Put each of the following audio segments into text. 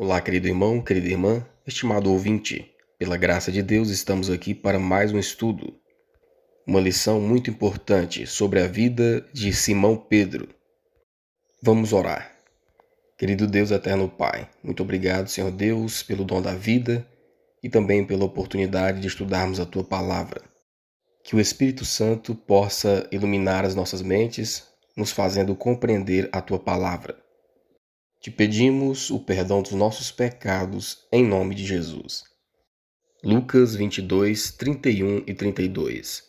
Olá, querido irmão, querida irmã, estimado ouvinte. Pela graça de Deus, estamos aqui para mais um estudo. Uma lição muito importante sobre a vida de Simão Pedro. Vamos orar. Querido Deus eterno Pai, muito obrigado, Senhor Deus, pelo dom da vida e também pela oportunidade de estudarmos a Tua Palavra. Que o Espírito Santo possa iluminar as nossas mentes, nos fazendo compreender a Tua Palavra. Te pedimos o perdão dos nossos pecados, em nome de Jesus. Lucas 22, 31 e 32.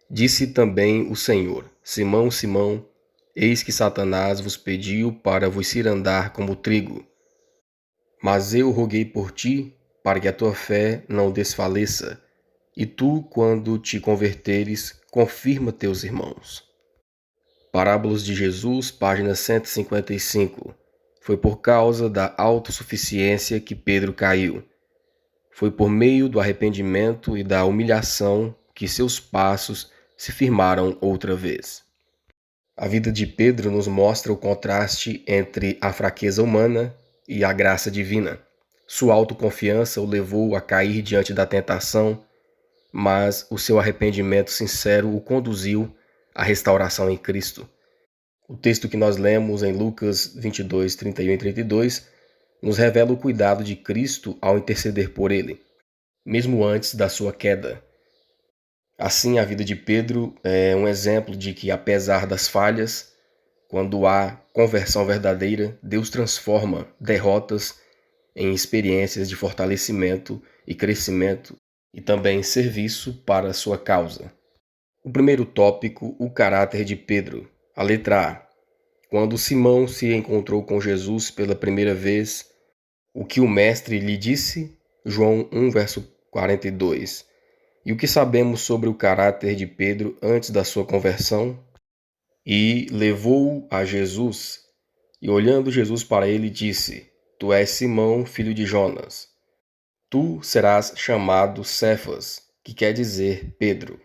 Disse também o Senhor: Simão, Simão, eis que Satanás vos pediu para vos cirandar como trigo. Mas eu roguei por ti, para que a tua fé não desfaleça, e tu, quando te converteres, confirma teus irmãos. Parábolas de Jesus, página 155. Foi por causa da autossuficiência que Pedro caiu. Foi por meio do arrependimento e da humilhação que seus passos se firmaram outra vez. A vida de Pedro nos mostra o contraste entre a fraqueza humana e a graça divina. Sua autoconfiança o levou a cair diante da tentação, mas o seu arrependimento sincero o conduziu à restauração em Cristo. O texto que nós lemos em Lucas 22, 31 e 32 nos revela o cuidado de Cristo ao interceder por ele, mesmo antes da sua queda. Assim, a vida de Pedro é um exemplo de que, apesar das falhas, quando há conversão verdadeira, Deus transforma derrotas em experiências de fortalecimento e crescimento e também serviço para a sua causa. O primeiro tópico, o caráter de Pedro. A letra A. Quando Simão se encontrou com Jesus pela primeira vez, o que o mestre lhe disse? João 1, verso 42. E o que sabemos sobre o caráter de Pedro antes da sua conversão? E levou-o a Jesus, e olhando Jesus para ele, disse: Tu és Simão, filho de Jonas. Tu serás chamado Cefas, que quer dizer Pedro.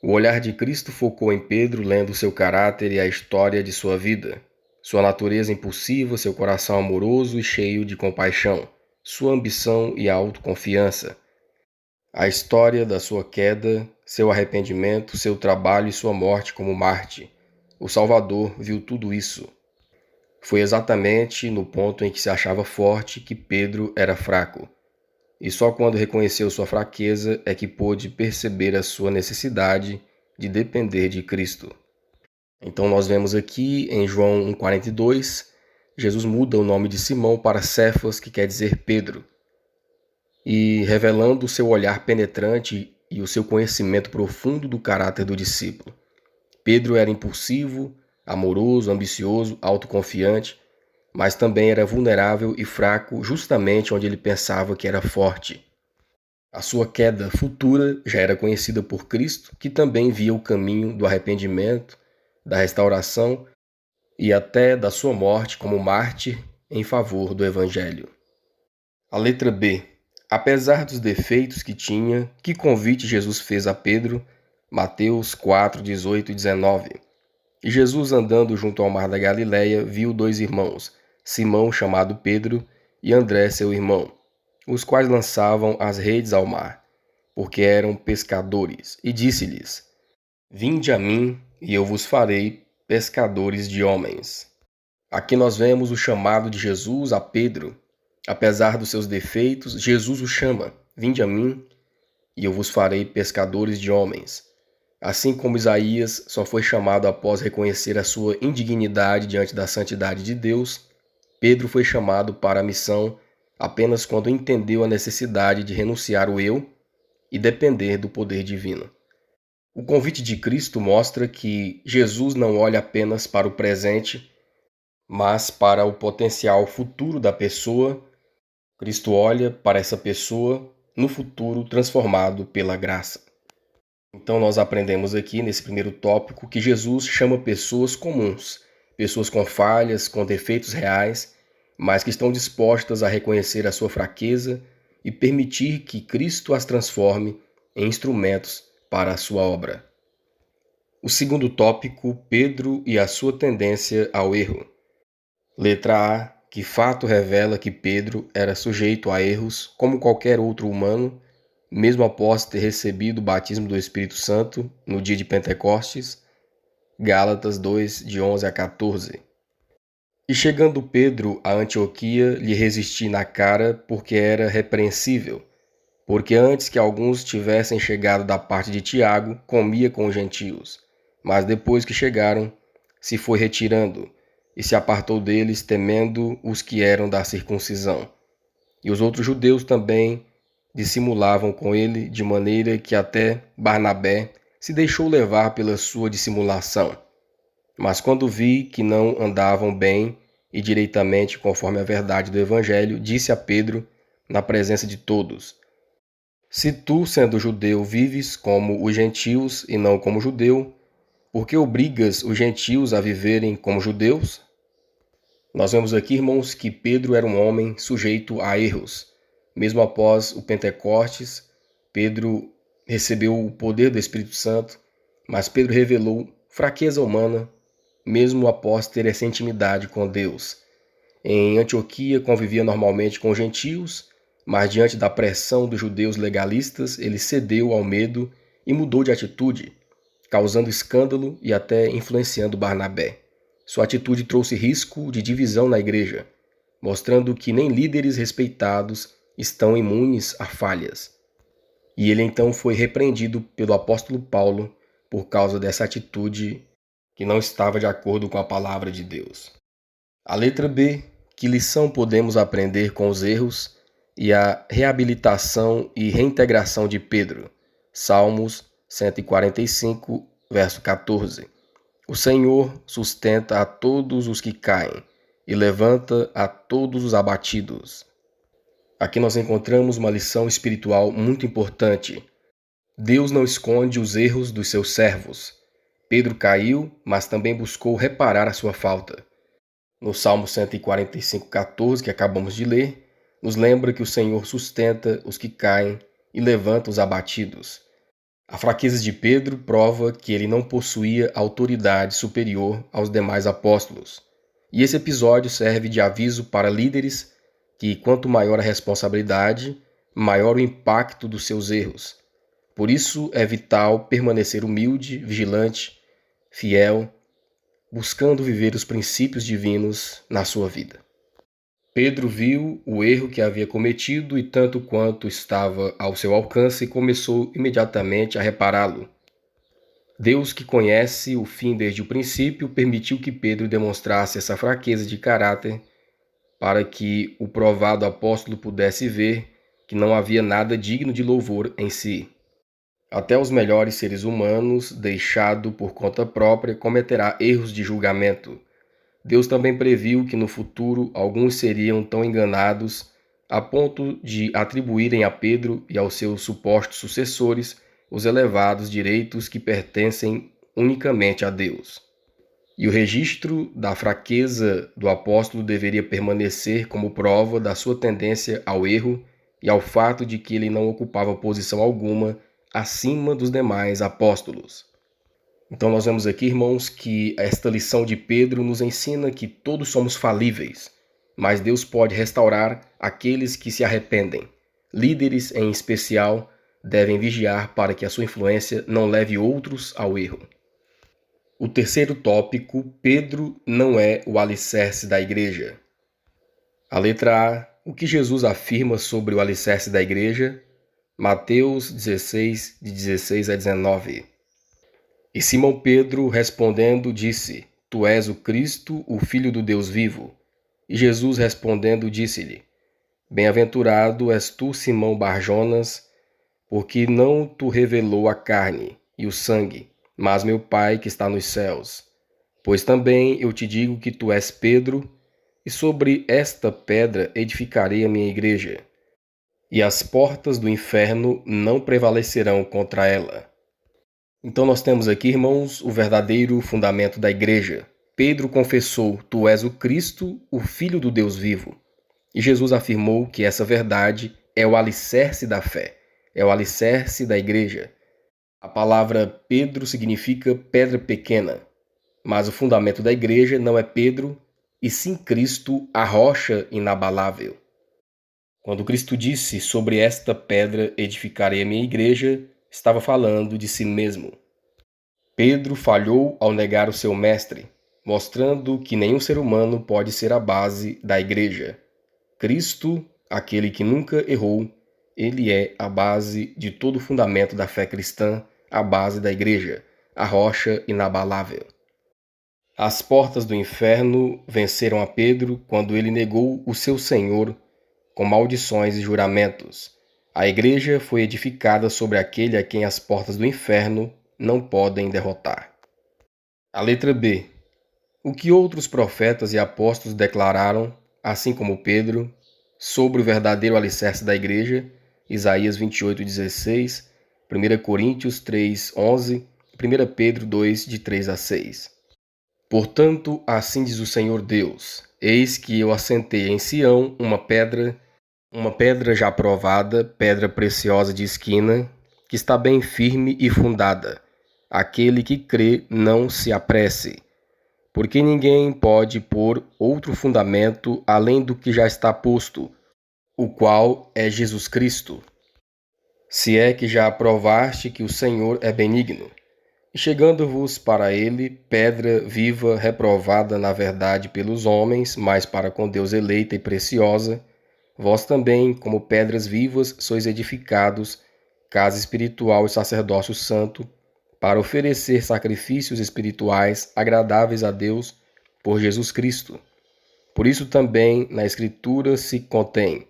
O olhar de Cristo focou em Pedro, lendo seu caráter e a história de sua vida. Sua natureza impulsiva, seu coração amoroso e cheio de compaixão, sua ambição e autoconfiança. A história da sua queda, seu arrependimento, seu trabalho e sua morte como Marte. O Salvador viu tudo isso. Foi exatamente no ponto em que se achava forte que Pedro era fraco. E só quando reconheceu sua fraqueza é que pôde perceber a sua necessidade de depender de Cristo. Então nós vemos aqui em João 1,42, Jesus muda o nome de Simão para Cefas, que quer dizer Pedro, e revelando o seu olhar penetrante e o seu conhecimento profundo do caráter do discípulo. Pedro era impulsivo, amoroso, ambicioso, autoconfiante, mas também era vulnerável e fraco justamente onde ele pensava que era forte. A sua queda futura já era conhecida por Cristo, que também via o caminho do arrependimento, da restauração e até da sua morte como mártir em favor do Evangelho. A letra B. Apesar dos defeitos que tinha, que convite Jesus fez a Pedro? Mateus 4, 18 e 19. E Jesus, andando junto ao mar da Galileia, viu dois irmãos, Simão, chamado Pedro, e André, seu irmão, os quais lançavam as redes ao mar, porque eram pescadores. E disse-lhes: Vinde a mim, e eu vos farei pescadores de homens. Aqui nós vemos o chamado de Jesus a Pedro. Apesar dos seus defeitos, Jesus o chama: Vinde a mim, e eu vos farei pescadores de homens. Assim como Isaías só foi chamado após reconhecer a sua indignidade diante da santidade de Deus, Pedro foi chamado para a missão apenas quando entendeu a necessidade de renunciar o eu e depender do poder divino. O convite de Cristo mostra que Jesus não olha apenas para o presente, mas para o potencial futuro da pessoa. Cristo olha para essa pessoa no futuro transformado pela graça. Então nós aprendemos aqui nesse primeiro tópico que Jesus chama pessoas comuns, pessoas com falhas, com defeitos reais, mas que estão dispostas a reconhecer a sua fraqueza e permitir que Cristo as transforme em instrumentos para a sua obra. O segundo tópico, Pedro e a sua tendência ao erro. Letra A. que fato revela que Pedro era sujeito a erros como qualquer outro humano, mesmo após ter recebido o batismo do Espírito Santo no dia de Pentecostes, Gálatas 2, de 11 a 14. E chegando Pedro a Antioquia, lhe resisti na cara, porque era repreensível, porque antes que alguns tivessem chegado da parte de Tiago, comia com os gentios, mas depois que chegaram, se foi retirando, e se apartou deles, temendo os que eram da circuncisão. E os outros judeus também dissimulavam com ele, de maneira que até Barnabé se deixou levar pela sua dissimulação. Mas quando vi que não andavam bem e direitamente conforme a verdade do Evangelho, disse a Pedro, na presença de todos: Se tu, sendo judeu, vives como os gentios e não como judeu, por que obrigas os gentios a viverem como judeus? Nós vemos aqui, irmãos, que Pedro era um homem sujeito a erros. Mesmo após o Pentecostes, Pedro recebeu o poder do Espírito Santo, mas Pedro revelou fraqueza humana, mesmo após ter essa intimidade com Deus. Em Antioquia convivia normalmente com os gentios, mas diante da pressão dos judeus legalistas, ele cedeu ao medo e mudou de atitude, causando escândalo e até influenciando Barnabé. Sua atitude trouxe risco de divisão na igreja, mostrando que nem líderes respeitados estão imunes a falhas. E ele então foi repreendido pelo apóstolo Paulo por causa dessa atitude que não estava de acordo com a palavra de Deus. A letra B: que lição podemos aprender com os erros e a reabilitação e reintegração de Pedro? Salmos 145, verso 14. O Senhor sustenta a todos os que caem e levanta a todos os abatidos. Aqui nós encontramos uma lição espiritual muito importante. Deus não esconde os erros dos seus servos. Pedro caiu, mas também buscou reparar a sua falta. No Salmo 145, 14, que acabamos de ler, nos lembra que o Senhor sustenta os que caem e levanta os abatidos. A fraqueza de Pedro prova que ele não possuía autoridade superior aos demais apóstolos. E esse episódio serve de aviso para líderes que, quanto maior a responsabilidade, maior o impacto dos seus erros. Por isso é vital permanecer humilde, vigilante, fiel, buscando viver os princípios divinos na sua vida. Pedro viu o erro que havia cometido e, tanto quanto estava ao seu alcance, começou imediatamente a repará-lo. Deus, que conhece o fim desde o princípio, permitiu que Pedro demonstrasse essa fraqueza de caráter para que o provado apóstolo pudesse ver que não havia nada digno de louvor em si. Até os melhores seres humanos, deixado por conta própria, cometerá erros de julgamento. Deus também previu que no futuro alguns seriam tão enganados a ponto de atribuírem a Pedro e aos seus supostos sucessores os elevados direitos que pertencem unicamente a Deus. E o registro da fraqueza do apóstolo deveria permanecer como prova da sua tendência ao erro e ao fato de que ele não ocupava posição alguma acima dos demais apóstolos. Então nós vemos aqui, irmãos, que esta lição de Pedro nos ensina que todos somos falíveis, mas Deus pode restaurar aqueles que se arrependem. Líderes, em especial, devem vigiar para que a sua influência não leve outros ao erro. O terceiro tópico: Pedro não é o alicerce da igreja. A letra A: o que Jesus afirma sobre o alicerce da igreja? Mateus 16, de 16 a 19. E Simão Pedro, respondendo, disse: Tu és o Cristo, o Filho do Deus vivo. E Jesus, respondendo, disse-lhe: Bem-aventurado és tu, Simão Barjonas, porque não tu revelou a carne e o sangue, mas meu Pai que está nos céus. Pois também eu te digo que tu és Pedro, e sobre esta pedra edificarei a minha igreja, e as portas do inferno não prevalecerão contra ela. Então nós temos aqui, irmãos, o verdadeiro fundamento da igreja. Pedro confessou: Tu és o Cristo, o Filho do Deus vivo. E Jesus afirmou que essa verdade é o alicerce da fé, é o alicerce da igreja. A palavra Pedro significa pedra pequena, mas o fundamento da igreja não é Pedro, e sim Cristo, a rocha inabalável. Quando Cristo disse: "Sobre esta pedra edificarei a minha igreja", estava falando de si mesmo. Pedro falhou ao negar o seu mestre, mostrando que nenhum ser humano pode ser a base da igreja. Cristo, aquele que nunca errou, ele é a base de todo o fundamento da fé cristã, a base da igreja, a rocha inabalável. As portas do inferno venceram a Pedro quando ele negou o seu Senhor com maldições e juramentos. A igreja foi edificada sobre aquele a quem as portas do inferno não podem derrotar. A letra B. O que outros profetas e apóstolos declararam, assim como Pedro, sobre o verdadeiro alicerce da igreja, Isaías 28:16, 1 Coríntios 3:11, 1 Pedro 2, de 3 a 6. Portanto, assim diz o Senhor Deus: Eis que eu assentei em Sião uma pedra já provada, pedra preciosa de esquina, que está bem firme e fundada. Aquele que crê não se apresse, porque ninguém pode pôr outro fundamento além do que já está posto, o qual é Jesus Cristo. Se é que já provaste que o Senhor é benigno, e chegando-vos para ele, pedra viva, reprovada na verdade pelos homens, mas para com Deus eleita e preciosa, vós também, como pedras vivas, sois edificados, casa espiritual e sacerdócio santo, para oferecer sacrifícios espirituais agradáveis a Deus por Jesus Cristo. Por isso também na Escritura se contém: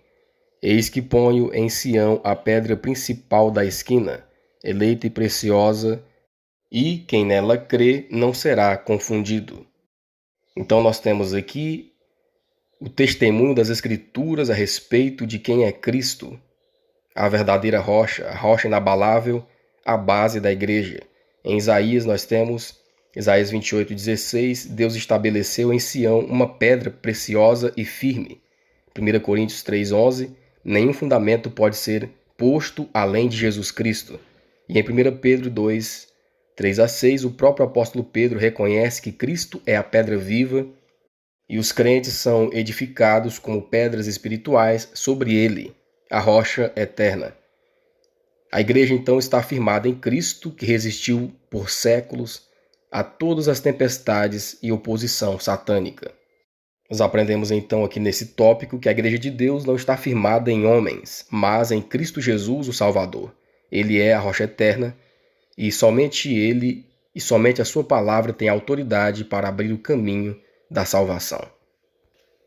Eis que ponho em Sião a pedra principal da esquina, eleita e preciosa, e quem nela crê não será confundido. Então nós temos aqui o testemunho das Escrituras a respeito de quem é Cristo, a verdadeira rocha, a rocha inabalável, a base da igreja. Em Isaías nós temos Isaías 28:16, Deus estabeleceu em Sião uma pedra preciosa e firme. 1 Coríntios 3:11, nenhum fundamento pode ser posto além de Jesus Cristo. E em 1 Pedro 2, 3 a 6, o próprio apóstolo Pedro reconhece que Cristo é a pedra viva e os crentes são edificados como pedras espirituais sobre ele, a rocha eterna. A igreja então está firmada em Cristo, que resistiu por séculos a todas as tempestades e oposição satânica. Nós aprendemos então aqui nesse tópico que a igreja de Deus não está firmada em homens, mas em Cristo Jesus, o Salvador. Ele é a rocha eterna e somente ele e somente a sua palavra tem autoridade para abrir o caminho da salvação.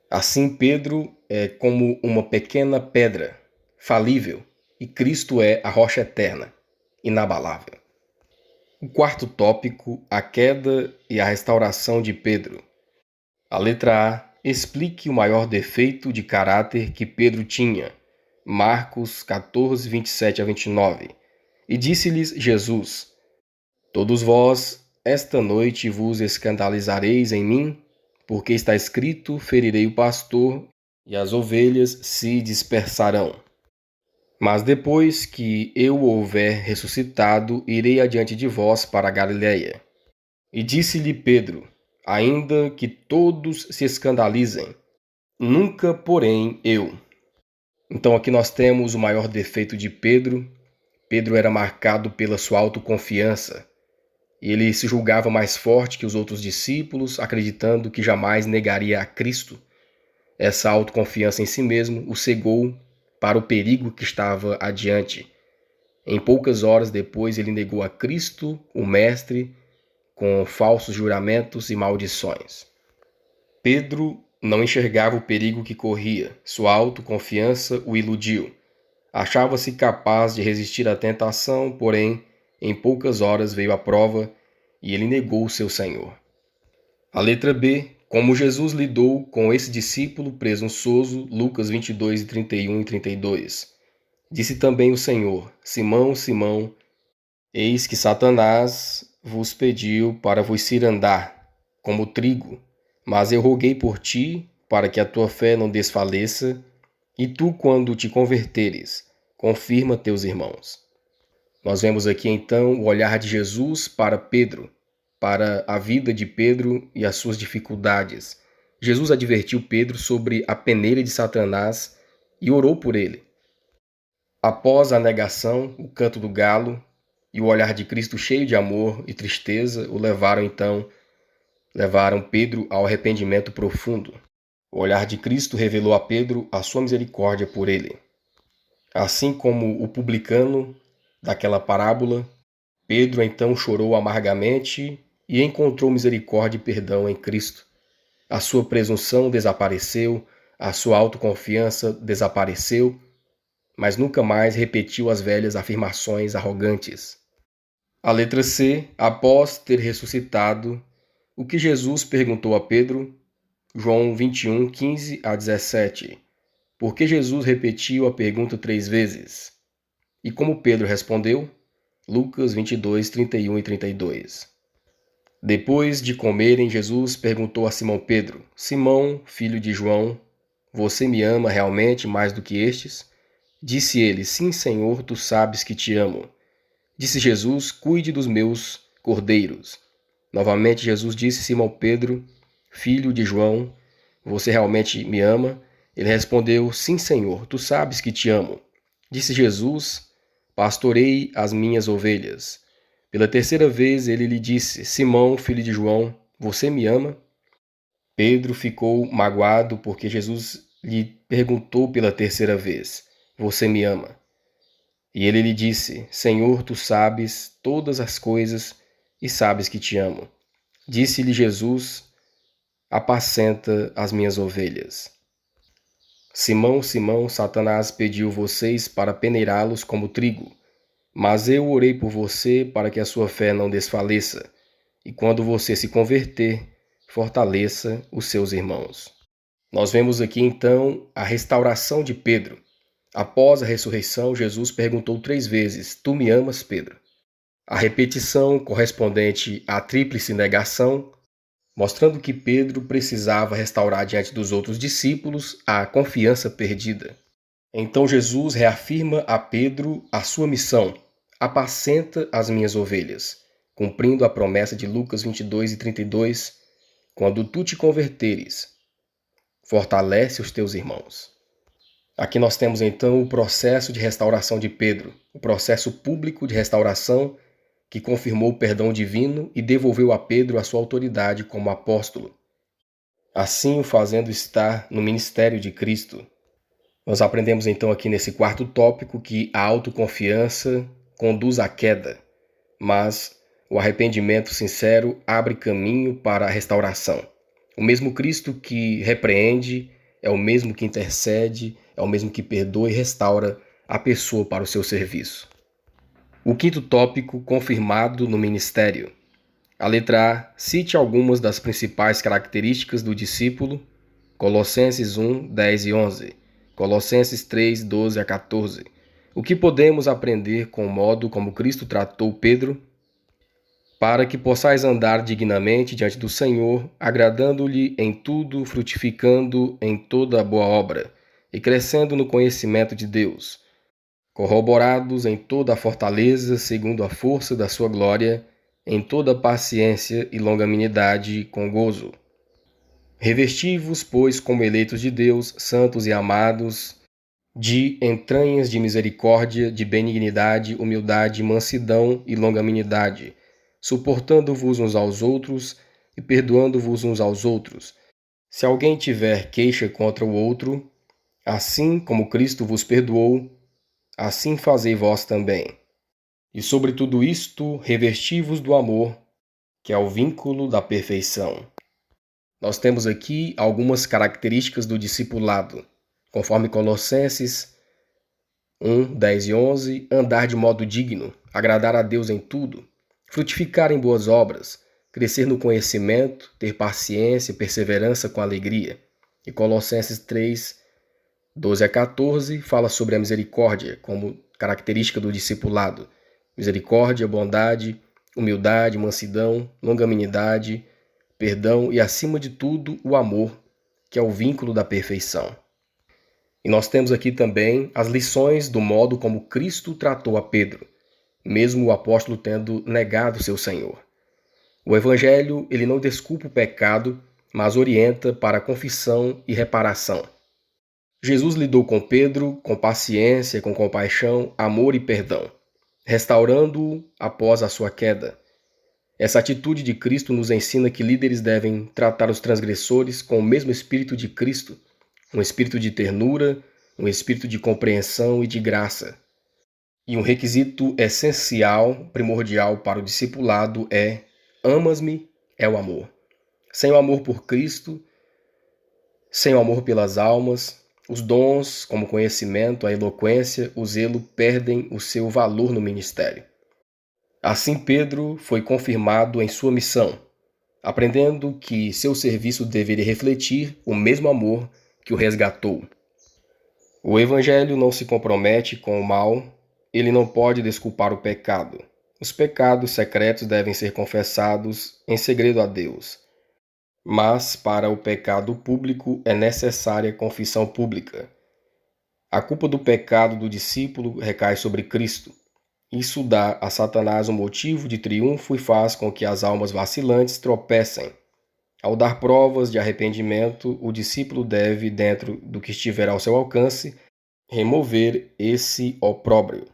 Assim, Pedro é como uma pequena pedra, falível, e Cristo é a rocha eterna, inabalável. O quarto tópico, a queda e a restauração de Pedro. A letra A, explique o maior defeito de caráter que Pedro tinha. Marcos 14, 27 a 29. E disse-lhes Jesus: Todos vós, esta noite vos escandalizareis em mim, porque está escrito: ferirei o pastor, e as ovelhas se dispersarão. Mas depois que eu houver ressuscitado, irei adiante de vós para a Galiléia. E disse-lhe Pedro: ainda que todos se escandalizem, nunca, porém, eu. Então aqui nós temos o maior defeito de Pedro. Pedro era marcado pela sua autoconfiança. Ele se julgava mais forte que os outros discípulos, acreditando que jamais negaria a Cristo. Essa autoconfiança em si mesmo o cegou para o perigo que estava adiante. Em poucas horas depois, ele negou a Cristo, o Mestre, com falsos juramentos e maldições. Pedro não enxergava o perigo que corria. Sua autoconfiança o iludiu. Achava-se capaz de resistir à tentação, porém, em poucas horas veio a prova e ele negou o seu Senhor. A letra B, como Jesus lidou com esse discípulo presunçoso, Lucas 22, 31 e 32. Disse também o Senhor: Simão, Simão, eis que Satanás vos pediu para vos cirandar, como trigo, mas eu roguei por ti, para que a tua fé não desfaleça, e tu, quando te converteres, confirma teus irmãos. Nós vemos aqui então o olhar de Jesus para Pedro, para a vida de Pedro e as suas dificuldades. Jesus advertiu Pedro sobre a peneira de Satanás e orou por ele. Após a negação, o canto do galo e o olhar de Cristo cheio de amor e tristeza o levaram Pedro ao arrependimento profundo. O olhar de Cristo revelou a Pedro a sua misericórdia por ele. Assim como o publicano daquela parábola, Pedro então chorou amargamente e encontrou misericórdia e perdão em Cristo. A sua presunção desapareceu, a sua autoconfiança desapareceu, mas nunca mais repetiu as velhas afirmações arrogantes. A letra C, após ter ressuscitado, o que Jesus perguntou a Pedro? João 21, 15 a 17. Por que Jesus repetiu a pergunta 3 vezes? E como Pedro respondeu? Lucas 22, 31 e 32. Depois de comerem, Jesus perguntou a Simão Pedro: Simão, filho de João, você me ama realmente mais do que estes? Disse ele: Sim, Senhor, tu sabes que te amo. Disse Jesus: Cuide dos meus cordeiros. Novamente Jesus disse a Simão Pedro: Filho de João, você realmente me ama? Ele respondeu: Sim, Senhor, tu sabes que te amo. Disse Jesus: Pastorei as minhas ovelhas. Pela terceira vez ele lhe disse: Simão, filho de João, você me ama? Pedro ficou magoado porque Jesus lhe perguntou pela terceira vez: Você me ama? E ele lhe disse: Senhor, tu sabes todas as coisas e sabes que te amo. Disse-lhe Jesus: Apacenta as minhas ovelhas. Simão, Simão, Satanás pediu vocês para peneirá-los como trigo. Mas eu orei por você para que a sua fé não desfaleça, e quando você se converter, fortaleça os seus irmãos. Nós vemos aqui então a restauração de Pedro. Após a ressurreição, Jesus perguntou 3 vezes: Tu me amas, Pedro? A repetição correspondente à tríplice negação, mostrando que Pedro precisava restaurar diante dos outros discípulos a confiança perdida. Então Jesus reafirma a Pedro a sua missão: apacenta as minhas ovelhas, cumprindo a promessa de Lucas 22 e 32, quando tu te converteres, fortalece os teus irmãos. Aqui nós temos então o processo de restauração de Pedro, o processo público de restauração que confirmou o perdão divino e devolveu a Pedro a sua autoridade como apóstolo, assim o fazendo estar no ministério de Cristo. Nós aprendemos então aqui nesse quarto tópico que a autoconfiança conduz à queda, mas o arrependimento sincero abre caminho para a restauração. O mesmo Cristo que repreende é o mesmo que intercede, é o mesmo que perdoa e restaura a pessoa para o seu serviço. O quinto tópico confirmado no ministério. A letra A, cite algumas das principais características do discípulo. Colossenses 1, 10 e 11. Colossenses 3, 12 a 14. O que podemos aprender com o modo como Cristo tratou Pedro? Para que possais andar dignamente diante do Senhor, agradando-lhe em tudo, frutificando em toda boa obra, e crescendo no conhecimento de Deus, corroborados em toda a fortaleza, segundo a força da sua glória, em toda paciência e longanimidade com gozo. Revesti-vos, pois, como eleitos de Deus, santos e amados, de entranhas de misericórdia, de benignidade, humildade, mansidão e longanimidade, suportando-vos uns aos outros e perdoando-vos uns aos outros. Se alguém tiver queixa contra o outro, assim como Cristo vos perdoou, assim fazei vós também. E sobre tudo isto, revesti-vos do amor, que é o vínculo da perfeição. Nós temos aqui algumas características do discipulado, conforme Colossenses 1, 10 e 11, andar de modo digno, agradar a Deus em tudo, frutificar em boas obras, crescer no conhecimento, ter paciência e perseverança com alegria. E Colossenses 3, 12 a 14, fala sobre a misericórdia como característica do discipulado. Misericórdia, bondade, humildade, mansidão, longanimidade, perdão e, acima de tudo, o amor, que é o vínculo da perfeição. E nós temos aqui também as lições do modo como Cristo tratou a Pedro, mesmo o apóstolo tendo negado seu Senhor. O Evangelho, ele não desculpa o pecado, mas orienta para a confissão e reparação. Jesus lidou com Pedro com paciência, com compaixão, amor e perdão, restaurando-o após a sua queda. Essa atitude de Cristo nos ensina que líderes devem tratar os transgressores com o mesmo espírito de Cristo, um espírito de ternura, um espírito de compreensão e de graça. E um requisito essencial, primordial para o discipulado é: amas-me, é o amor. Sem o amor por Cristo, sem o amor pelas almas, os dons, como o conhecimento, a eloquência, o zelo, perdem o seu valor no ministério. Assim, Pedro foi confirmado em sua missão, aprendendo que seu serviço deveria refletir o mesmo amor que o resgatou. O Evangelho não se compromete com o mal, ele não pode desculpar o pecado. Os pecados secretos devem ser confessados em segredo a Deus. Mas, para o pecado público, é necessária confissão pública. A culpa do pecado do discípulo recai sobre Cristo. Isso dá a Satanás um motivo de triunfo e faz com que as almas vacilantes tropecem. Ao dar provas de arrependimento, o discípulo deve, dentro do que estiver ao seu alcance, remover esse opróbrio.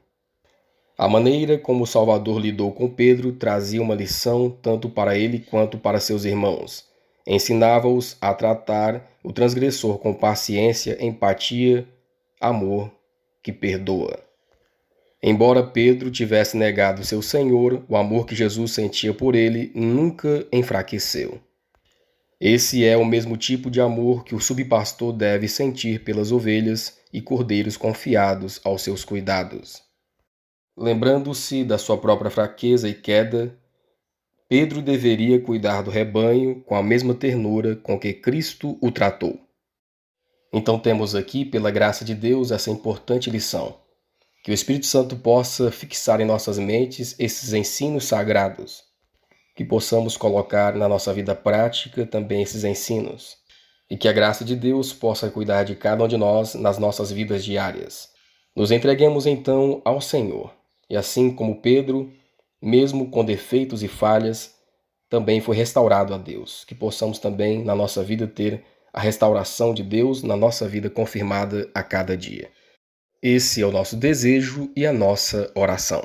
A maneira como o Salvador lidou com Pedro trazia uma lição tanto para ele quanto para seus irmãos. Ensinava-os a tratar o transgressor com paciência, empatia, amor que perdoa. Embora Pedro tivesse negado seu Senhor, o amor que Jesus sentia por ele nunca enfraqueceu. Esse é o mesmo tipo de amor que o subpastor deve sentir pelas ovelhas e cordeiros confiados aos seus cuidados. Lembrando-se da sua própria fraqueza e queda, Pedro deveria cuidar do rebanho com a mesma ternura com que Cristo o tratou. Então temos aqui, pela graça de Deus, essa importante lição. Que o Espírito Santo possa fixar em nossas mentes esses ensinos sagrados. Que possamos colocar na nossa vida prática também esses ensinos. E que a graça de Deus possa cuidar de cada um de nós nas nossas vidas diárias. Nos entreguemos então ao Senhor. E assim como Pedro, mesmo com defeitos e falhas, também foi restaurado a Deus. Que possamos também na nossa vida ter a restauração de Deus na nossa vida confirmada a cada dia. Esse é o nosso desejo e a nossa oração.